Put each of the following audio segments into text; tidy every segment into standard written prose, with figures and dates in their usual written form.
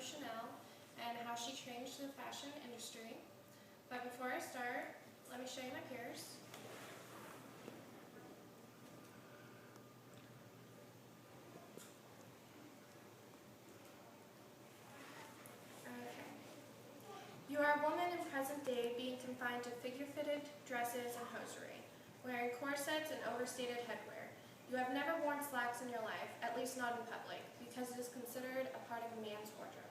Chanel and how she changed the fashion industry. But before I start, let me show you my peers. Okay. You are a woman in present day being confined to figure-fitted dresses and hosiery, wearing corsets and overstated headwear. You have never worn slacks in your life, at least not in public, because it is considered a part of a man's wardrobe.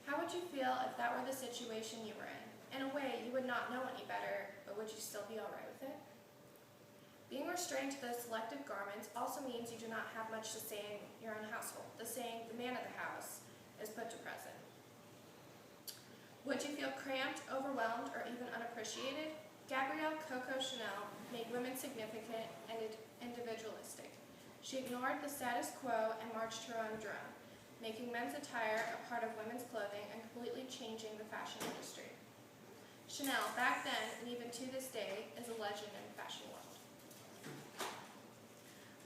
How would you feel if that were the situation you were in? In a way, you would not know any better, but would you still be alright with it? Being restrained to those selective garments also means you do not have much to say in your own household. The saying, the man of the house, is put to present. Would you feel cramped, overwhelmed, or even unappreciated? Gabrielle Coco Chanel made women significant and individualistic. She ignored the status quo and marched her own drum, making men's attire a part of women's clothing and completely changing the fashion industry. Chanel, back then and even to this day, is a legend in the fashion world.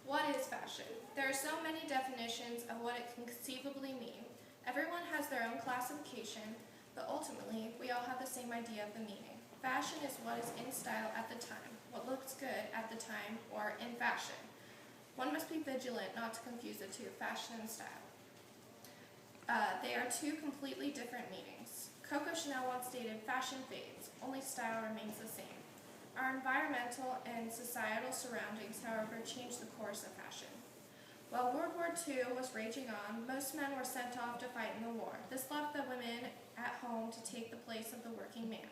What is fashion? There are so many definitions of what it can conceivably mean. Everyone has their own classification, but ultimately, we all have the same idea of the meaning. Fashion is what is in style at the time, what looks good at the time, or in fashion. One must be vigilant not to confuse the two, fashion and style. They are two completely different meanings. Coco Chanel once stated, fashion fades, only style remains the same. Our environmental and societal surroundings, however, changed the course of fashion. While World War II was raging on, most men were sent off to fight in the war. This left the women at home to take the place of the working man.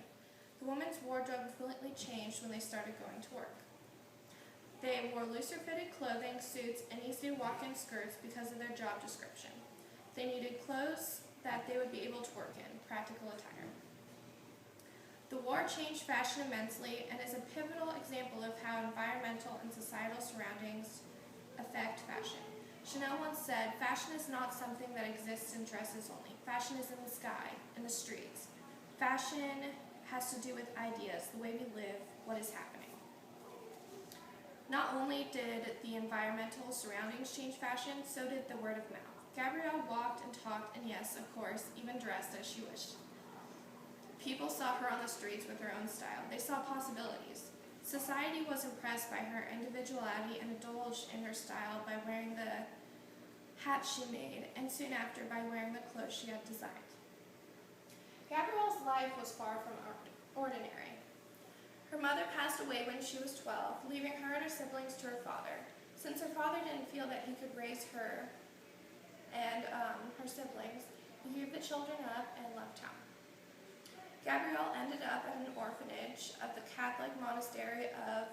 The women's wardrobe completely changed when they started going to work. They wore looser fitted clothing, suits, and easy to walk in skirts because of their job description. They needed clothes that they would be able to work in, practical attire. The war changed fashion immensely and is a pivotal example of how environmental and societal surroundings affect fashion. Chanel once said, fashion is not something that exists in dresses only. Fashion is in the sky, in the streets. Fashion has to do with ideas, the way we live, what is happening. Not only did the environmental surroundings change fashion, so did the word of mouth. Gabrielle walked and talked and yes, of course, even dressed as she wished. People saw her on the streets with her own style. They saw possibilities. Society was impressed by her individuality and indulged in her style by wearing the hat she made, and soon after by wearing the clothes she had designed. Gabrielle's life was far from ordinary. Her mother passed away when she was 12, leaving her and her siblings to her father. Since her father didn't feel that he could raise her and her siblings, he gave the children up and left town. Gabrielle ended up at an orphanage of the Catholic monastery of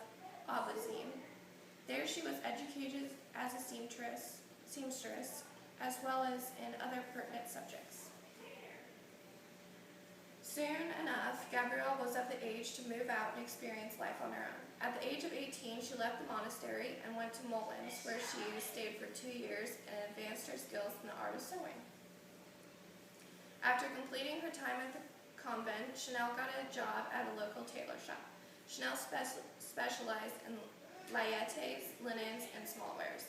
Aubazine. There she was educated as a seamstress, as well as in other pertinent subjects. Soon enough, Gabrielle was of the age to move out and experience life on her own. At the age of 18, she left the monastery and went to Mullins, where she stayed for 2 years and advanced her skills in the art of sewing. After completing her time at the convent, Chanel got a job at a local tailor shop. Chanel specialized in layettes, linens, and small wares.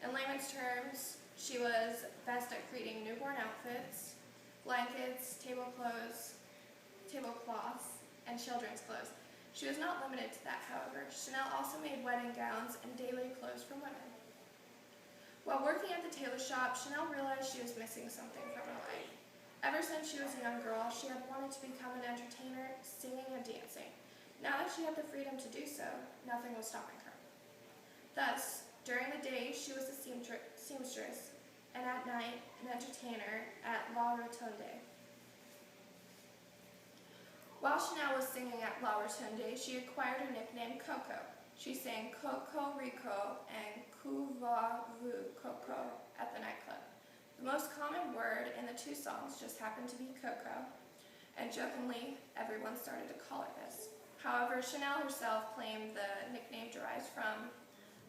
In layman's terms, she was best at creating newborn outfits, blankets, tablecloths, and children's clothes. She was not limited to that, however. Chanel also made wedding gowns and daily clothes for women. While working at the tailor shop, Chanel realized she was missing something from her life. Ever since she was a young girl, she had wanted to become an entertainer, singing and dancing. Now that she had the freedom to do so, nothing was stopping her. Thus, during the day, she was a seamstress, and at night, an entertainer at La Rotonde. While Chanel was singing at La Rotonde, she acquired her nickname Coco. She sang Coco Rico and Que va-vous Coco at the nightclub. The most common word in the two songs just happened to be Coco, and jokingly, everyone started to call her this. However, Chanel herself claimed the nickname derives from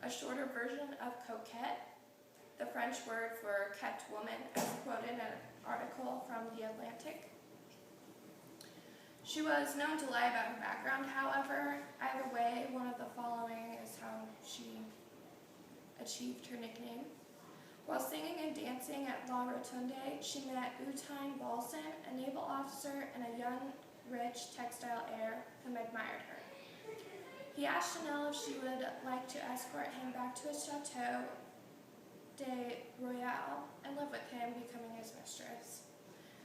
a shorter version of coquette, the French word for kept woman, as quoted in an article from The Atlantic. She was known to lie about her background, however. Either way, one of the following is how she achieved her nickname. While singing and dancing at La Rotonde, she met Utain Balson, a naval officer and a young, rich textile heir whom admired her. He asked Chanel if she would like to escort him back to his Chateau de Royale and live with him, becoming his mistress.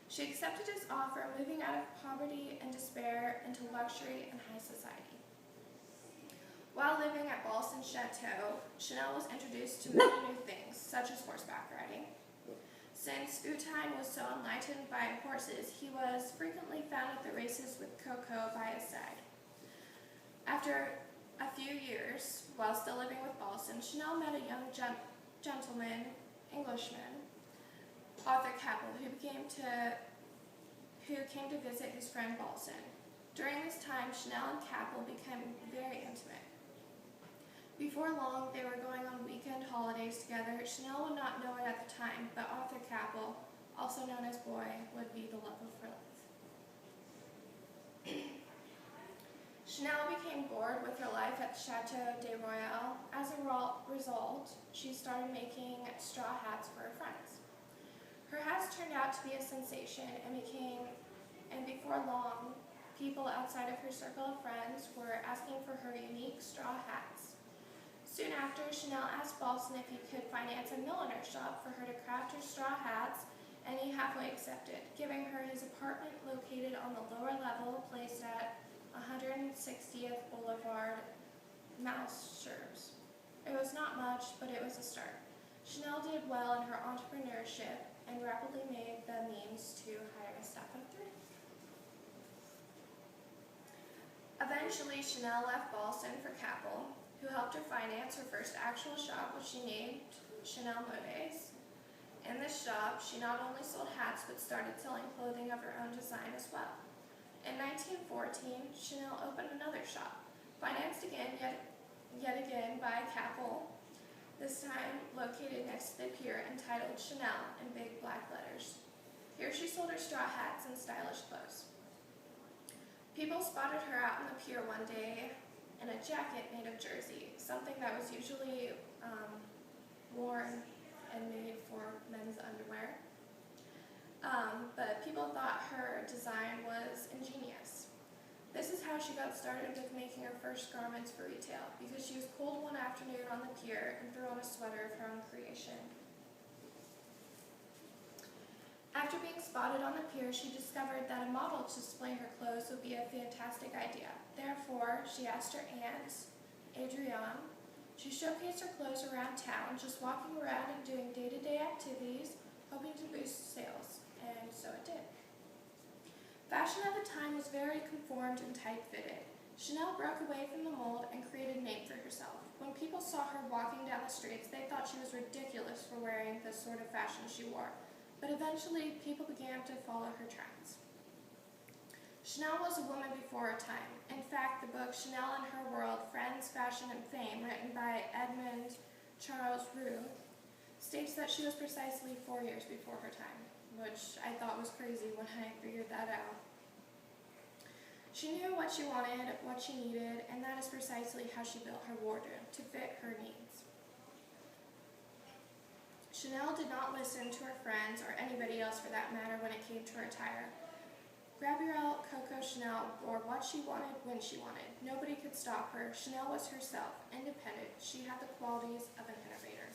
She accepted his offer, moving out of poverty and despair into luxury and high society. While living at Balson's chateau, Chanel was introduced to many new things, such as horseback riding. Since Utain was so enlightened by horses, he was frequently found at the races with Coco by his side. After a few years, while still living with Balson, Chanel met a young gentleman, Englishman, Arthur Capel, who came to visit his friend Balson. During this time, Chanel and Capel became very intimate. Before long, they were going on weekend holidays together. Chanel would not know it at the time, but Arthur Capel, also known as Boy, would be the love of her life. Chanel became bored with her life at Chateau de Royale. As a result, she started making straw hats for her friends. Her hats turned out to be a sensation and before long, people outside of her circle of friends were asking for her unique straw hats. Soon after, Chanel asked Balson if he could finance a milliner shop for her to craft her straw hats, and he halfway accepted, giving her his apartment located on the lower level, placed at 160th Boulevard, Malesherbes. It was not much, but it was a start. Chanel did well in her entrepreneurship and rapidly made the means to hire a staff of 3. Eventually, Chanel left Balson for Capel, who helped her finance her first actual shop, which she named Chanel Modes. In this shop, she not only sold hats, but started selling clothing of her own design as well. In 1914, Chanel opened another shop, financed again, yet again by Capel, this time located next to the pier, entitled Chanel in big black letters. Here she sold her straw hats and stylish clothes. People spotted her out on the pier one day in a jacket made of jersey, something that was usually worn and made for men's underwear. But people thought her design was ingenious. This is how she got started with making her first garments for retail, because she was cold one afternoon on the pier and threw on a sweater of her own creation. After being spotted on the pier, she discovered that a model to display her clothes would be a fantastic idea. Therefore, she asked her aunt, Adrienne, to showcase her clothes around town, just walking around and doing day-to-day activities, hoping to boost sales, and so it did. Fashion at the time was very conformed and tight-fitted. Chanel broke away from the mold and created a name for herself. When people saw her walking down the streets, they thought she was ridiculous for wearing the sort of fashion she wore. But eventually, people began to follow her trends. Chanel was a woman before her time. In fact, the book Chanel and Her World, Friends, Fashion, and Fame, written by Edmond Charles Roux, states that she was precisely 4 years before her time, which I thought was crazy when I figured that out. She knew what she wanted, what she needed, and that is precisely how she built her wardrobe, to fit her needs. Chanel did not listen to her friends, or anybody else for that matter, when it came to her attire. Gabrielle Coco Chanel wore what she wanted when she wanted. Nobody could stop her. Chanel was herself, independent. She had the qualities of an innovator.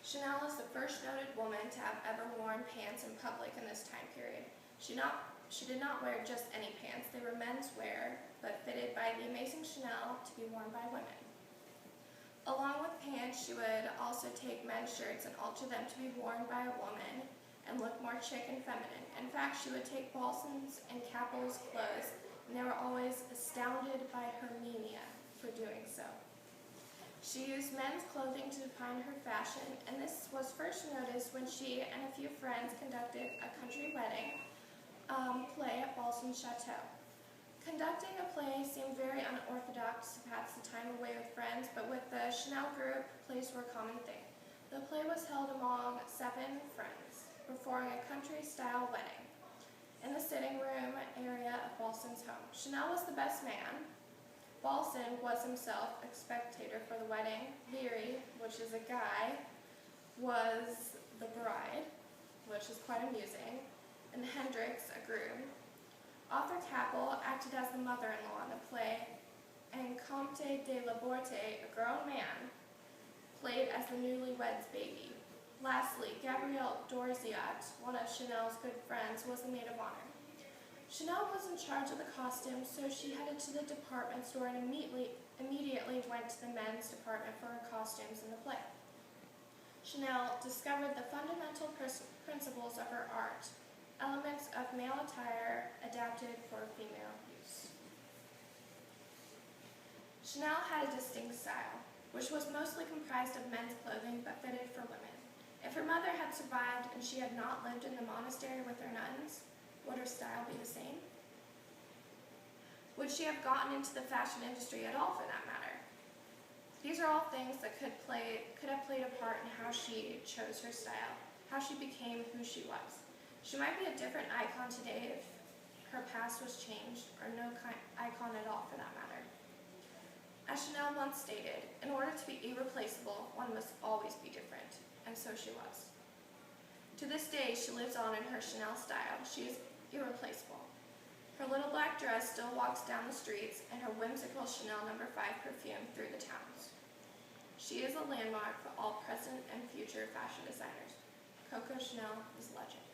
Chanel is the first noted woman to have ever worn pants in public in this time period. She did not wear just any pants. They were men's wear, but fitted by the amazing Chanel to be worn by women. Along with pants, she would also take men's shirts and alter them to be worn by a woman and look more chic and feminine. In fact, she would take Balson's and Capel's clothes, and they were always astounded by her mania for doing so. She used men's clothing to define her fashion, and this was first noticed when she and a few friends conducted a country wedding play at Balson's chateau. Conducting a play seemed very unorthodox to pass the time away with friends, but with the Chanel group, plays were a common thing. The play was held among 7 friends, performing a country-style wedding in the sitting room area of Balson's home. Chanel was the best man. Balson was himself a spectator for the wedding. Leary, which is a guy, was the bride, which is quite amusing, and Hendricks, a groom. Arthur Capel acted as the mother-in-law in the play, and Comte de la Borte, a grown man, played as the newlywed's baby. Lastly, Gabrielle Dorziat, one of Chanel's good friends, was the maid of honor. Chanel was in charge of the costumes, so she headed to the department store and immediately went to the men's department for her costumes in the play. Chanel discovered the fundamental principles of her art, elements of male attire adapted for female use. Chanel had a distinct style, which was mostly comprised of men's clothing but fitted for women. If her mother had survived and she had not lived in the monastery with her nuns, would her style be the same? Would she have gotten into the fashion industry at all, for that matter? These are all things that could have played a part in how she chose her style, how she became who she was. She might be a different icon today if her past was changed, or no icon at all, for that matter. As Chanel once stated, in order to be irreplaceable, one must always be different, and so she was. To this day, she lives on in her Chanel style. She is irreplaceable. Her little black dress still walks down the streets, and her whimsical Chanel No. 5 perfume through the towns. She is a landmark for all present and future fashion designers. Coco Chanel is a legend.